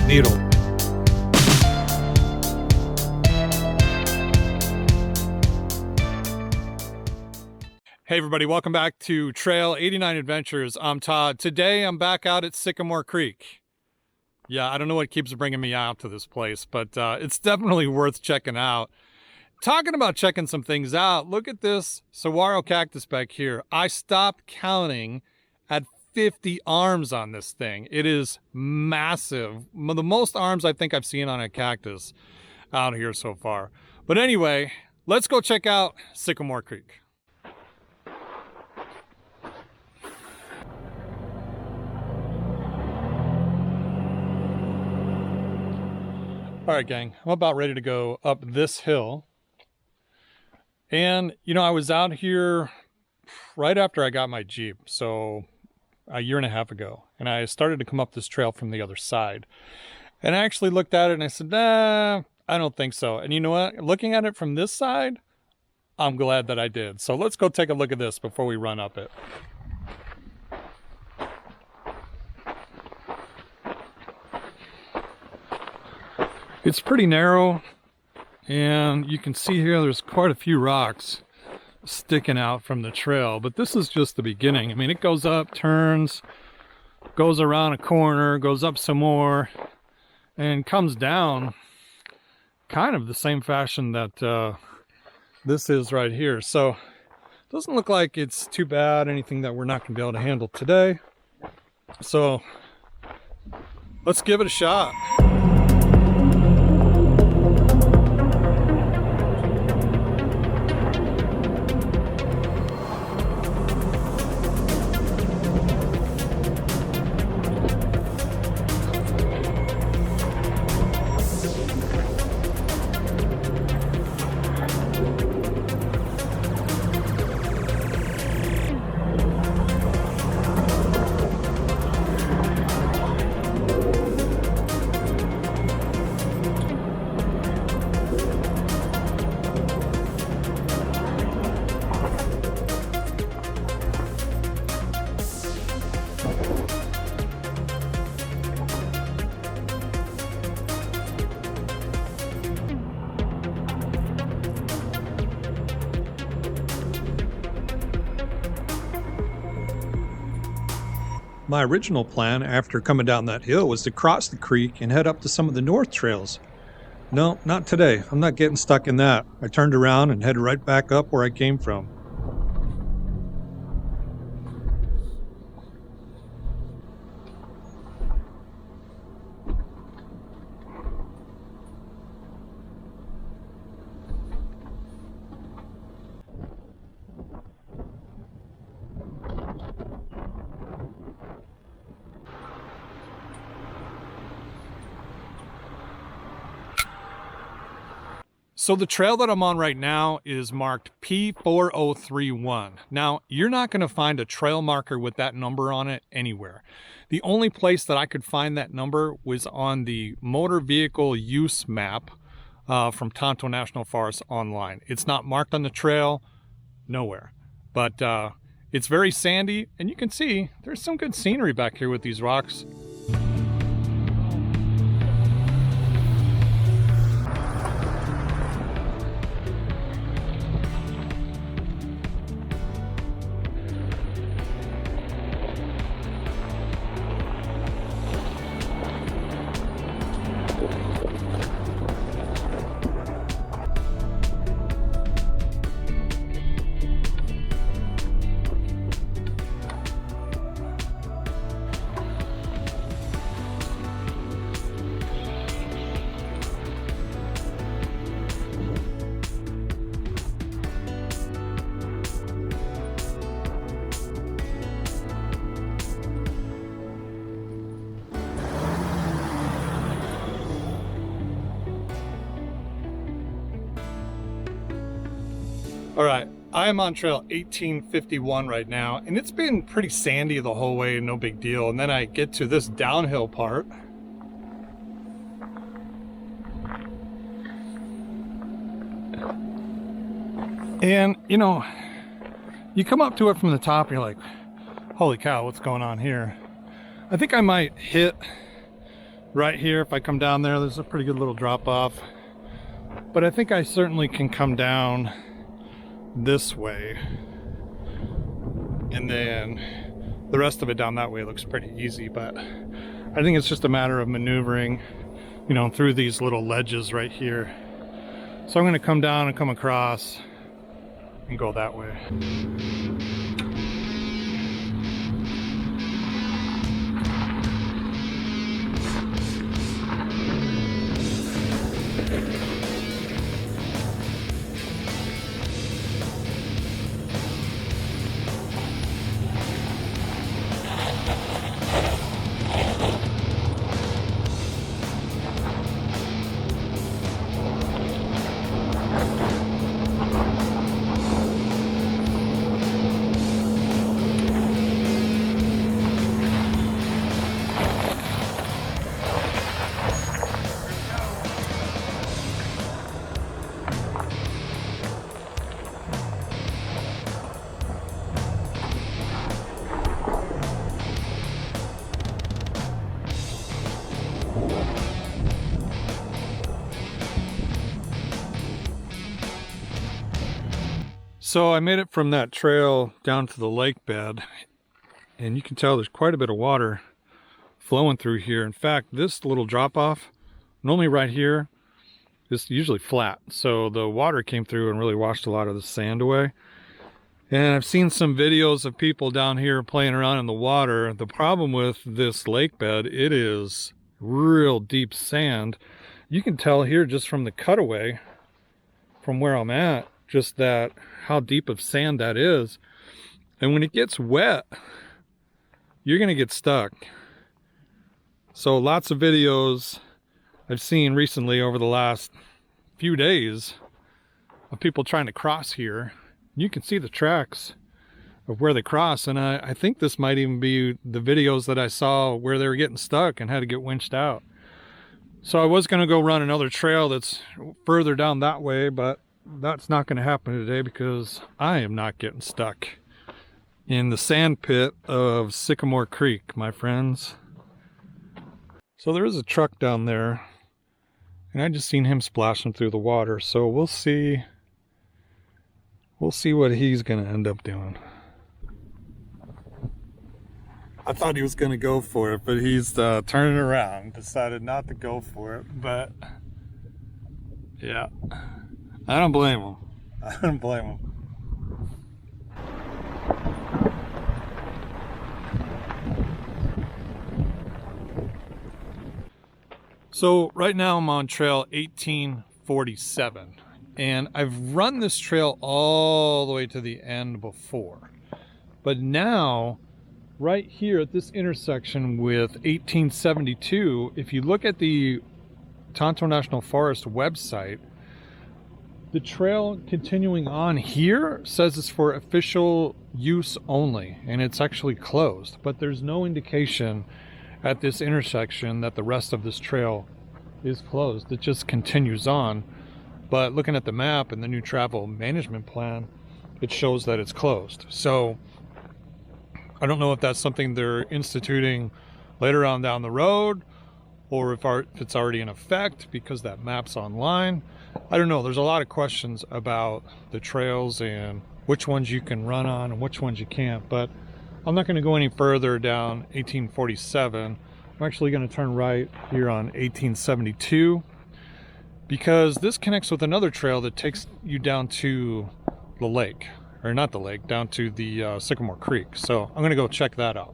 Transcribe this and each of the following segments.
needle. Hey everybody, welcome back to Trail 89 Adventures. I'm Todd. Today I'm back out at Sycamore Creek. Yeah, I don't know what keeps bringing me out to this place, but it's definitely worth checking out. Talking about checking some things out, look at this saguaro cactus back here. I stopped counting at 50 arms on this thing. It is massive. The most arms I think I've seen on a cactus out here so far. But anyway, let's go check out Sycamore Creek. All right, gang, I'm about ready to go up this hill. And, you know, I was out here right after I got my Jeep, so a year and a half ago. And I started to come up this trail from the other side. And I actually looked at it and I said, nah, I don't think so. And you know what? Looking at it from this side, I'm glad that I did. So let's go take a look at this before we run up it. It's pretty narrow, and you can see here there's quite a few rocks sticking out from the trail, but this is just the beginning. I mean, it goes up, turns, goes around a corner, goes up some more, and comes down kind of the same fashion that this is right here. So it doesn't look like it's too bad, anything that we're not going to be able to handle today. So let's give it a shot. My original plan after coming down that hill was to cross the creek and head up to some of the north trails. No, not today. I'm not getting stuck in that. I turned around and headed right back up where I came from. So the trail that I'm on right now is marked P4031. Now, you're not going to find a trail marker with that number on it anywhere. The only place that I could find that number was on the motor vehicle use map from Tonto National Forest online. It's not marked on the trail, nowhere. But it's very sandy, and you can see there's some good scenery back here with these rocks. All right, I am on trail 1851 right now, and it's been pretty sandy the whole way, no big deal. And then I get to this downhill part. And, you know, you come up to it from the top and you're like, holy cow, what's going on here? I think I might hit right here. If I come down there, there's a pretty good little drop off. But I think I certainly can come down this way. And then the rest of it down that way looks pretty easy. But I think it's just a matter of maneuvering, you know, through these little ledges right here. So I'm going to come down and come across and go that way. So I made it from that trail down to the lake bed, and you can tell there's quite a bit of water flowing through here. In fact, this little drop off, normally right here, is usually flat. So the water came through and really washed a lot of the sand away. And I've seen some videos of people down here playing around in the water. The problem with this lake bed, it is real deep sand. You can tell here just from the cutaway from where I'm at, just that how deep of sand that is. And when it gets wet, you're gonna get stuck. So lots of videos I've seen recently over the last few days of people trying to cross here. You can see the tracks of where they cross, and I think this might even be the videos that I saw where they were getting stuck and had to get winched out. So I was gonna go run another trail that's further down that way, but that's not going to happen today because I am not getting stuck in the sand pit of Sycamore Creek, my friends. So there is a truck down there, and I just seen him splashing through the water. So we'll see what he's going to end up doing. I thought he was going to go for it, but he's turning around, decided not to go for it. But yeah, I don't blame him. I don't blame him. So right now I'm on trail 1847, and I've run this trail all the way to the end before. But now, right here at this intersection with 1872, if you look at the Tonto National Forest website, the trail continuing on here says it's for official use only, and it's actually closed. But there's no indication at this intersection that the rest of this trail is closed. It just continues on. But looking at the map and the new travel management plan, it shows that it's closed. So I don't know if that's something they're instituting later on down the road, or if it's already in effect because that map's online. I don't know. There's a lot of questions about the trails and which ones you can run on and which ones you can't. But I'm not going to go any further down 1847. I'm actually going to turn right here on 1872 because this connects with another trail that takes you down to the lake, or not the lake, down to the Sycamore Creek. So I'm going to go check that out.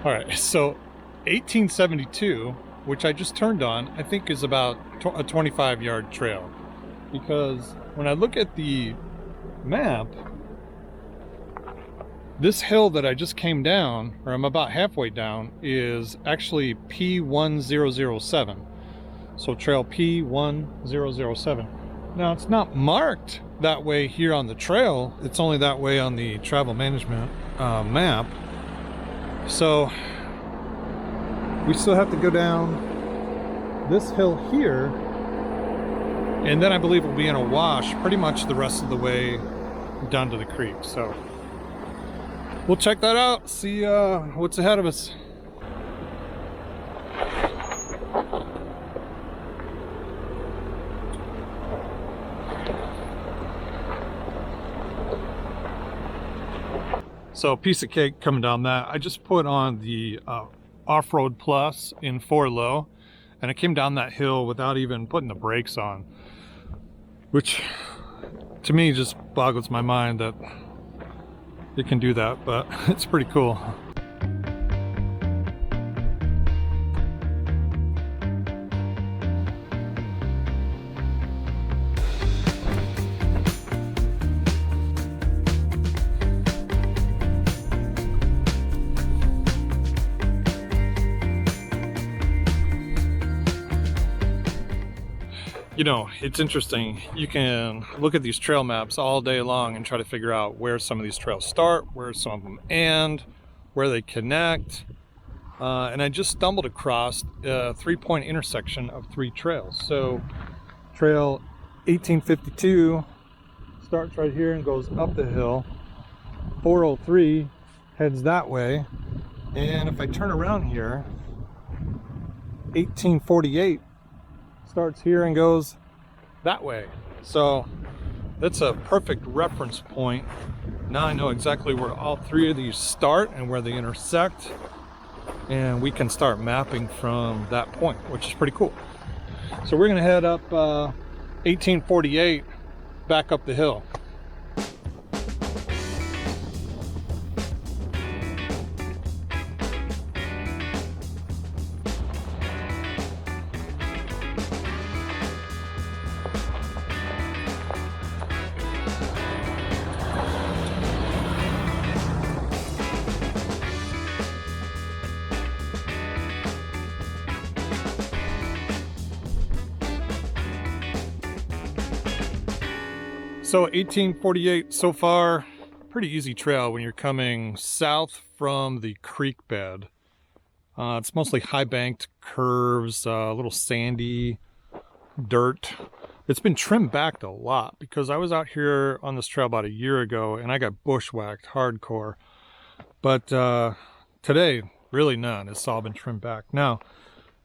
All right, so 1872, which I just turned on, I think is about a 25-yard trail. Because when I look at the map, this hill that I just came down, or I'm about halfway down, is actually P1007. So trail P1007. Now, it's not marked that way here on the trail. It's only that way on the travel management map. So we still have to go down this hill here And then I believe we'll be in a wash pretty much the rest of the way down to the creek. So we'll check that out, see what's ahead of us. So piece of cake coming down that. I just put on the Off-Road Plus in 4-low, and I came down that hill without even putting the brakes on, which to me just boggles my mind that it can do that, but it's pretty cool. You know, it's interesting. You can look at these trail maps all day long and try to figure out where some of these trails start, where some of them end, where they connect. And I just stumbled across a 3-point intersection of 3 trails. So trail 1852 starts right here and goes up the hill. 403 heads that way. And if I turn around here, 1848 starts here and goes that way. So that's a perfect reference point. Now I know exactly where all 3 of these start and where they intersect, and we can start mapping from that point, which is pretty cool. So we're gonna head up 1848 back up the hill. So 1848 so far, pretty easy trail when you're coming south from the creek bed. It's mostly high banked curves, a little sandy dirt. It's been trimmed back a lot because I was out here on this trail about a year ago and I got bushwhacked hardcore. But today, really none. It's all been trimmed back. Now,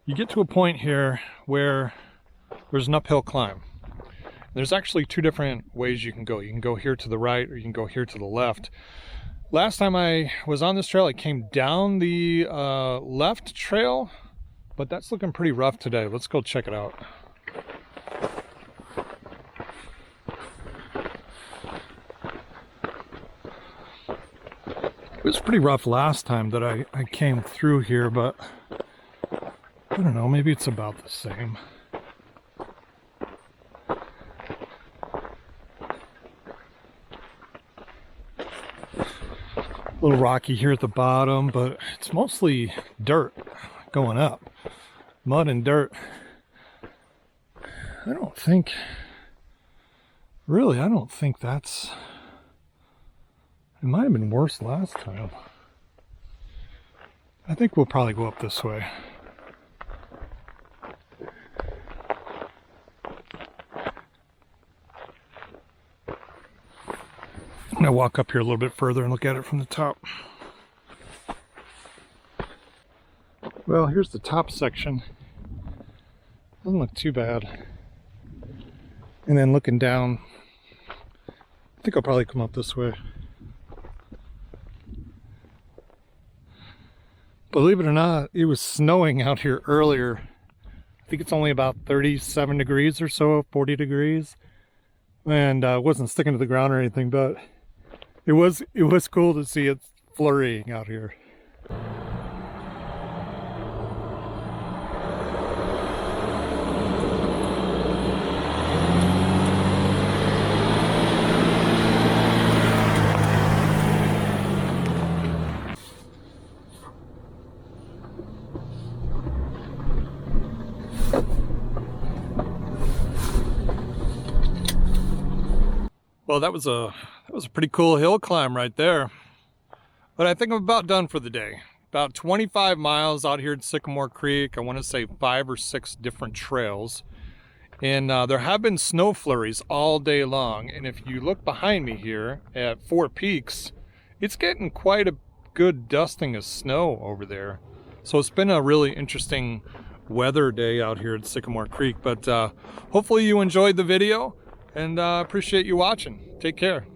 you get to a point here where there's an uphill climb. There's actually 2 different ways you can go. You can go here to the right or you can go here to the left. Last time I was on this trail, I came down the left trail, but that's looking pretty rough today. Let's go check it out. It was pretty rough last time that I came through here, but I don't know, maybe it's about the same. A little rocky here at the bottom, but it's mostly dirt going up. Mud and dirt. I don't think that's... It might have been worse last time. I think we'll probably go up this way. I'm gonna walk up here a little bit further and look at it from the top. Well, here's the top section. Doesn't look too bad. And then looking down, I think I'll probably come up this way. Believe it or not, it was snowing out here earlier. I think it's only about 37 degrees or so, 40 degrees. And it wasn't sticking to the ground or anything, but it was cool to see it flurrying out here. Well, that was a pretty cool hill climb right there. But I think I'm about done for the day. About 25 miles out here at Sycamore Creek. I want to say 5 or 6 different trails. And there have been snow flurries all day long. And if you look behind me here at Four Peaks, it's getting quite a good dusting of snow over there. So it's been a really interesting weather day out here at Sycamore Creek. But hopefully you enjoyed the video, and appreciate you watching. Take care.